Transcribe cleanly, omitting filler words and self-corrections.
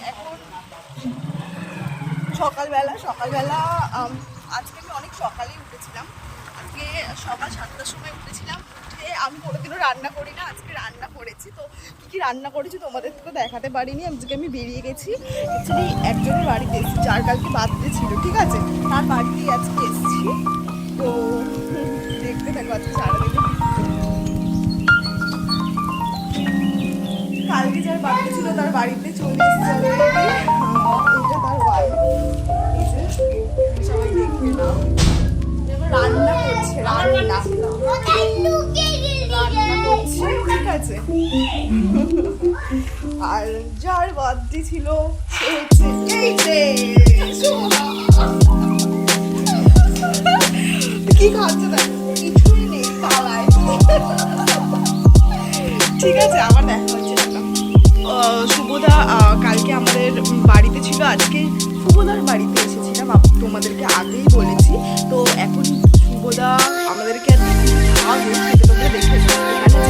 এখন সকালবেলা আজকে আমি অনেক সকালেই উঠেছিলাম। আজকে সকাল 7টার সময় উঠেছিলাম। উঠে আমি কোনোদিনও রান্না করি না, আজকে রান্না করেছি। তো কী কী রান্না করেছি তোমাদের তো দেখাতে পারিনি। আজকে আমি বেরিয়ে গেছি অ্যাকচুয়ালি একজনের বাড়িতে এসেছি, যার কালকে বার্থডে ছিল, ঠিক আছে, তার বাড়িতেই আজকে এসেছি। তো দেখতে থাকো আজকে সারাদিন। কালকে যার বার্থডে ছিল তার বাড়িতে চলে এসেছে অলরেডি। এটা তার বাড়ি, সবাই দেখবে না। রান্না করছে, রান্না করছে, ঠিক আছে। আর যার বার্থডে ছিল সে হচ্ছে এই যে সোনা। কি খাচ্ছে দেখো, কিছুই নেই তালায়। ঠিক আছে, আবার দেখা হচ্ছে। শুভদা কালকে আমাদের বাড়িতে ছিল, আজকে শুভদার বাড়িতে এসেছিলাম, তোমাদেরকে আগেই বলেছি। তো এখন শুভদা আমাদেরকে খাওয়াবে, সেটা তোমরা দেখে এখানে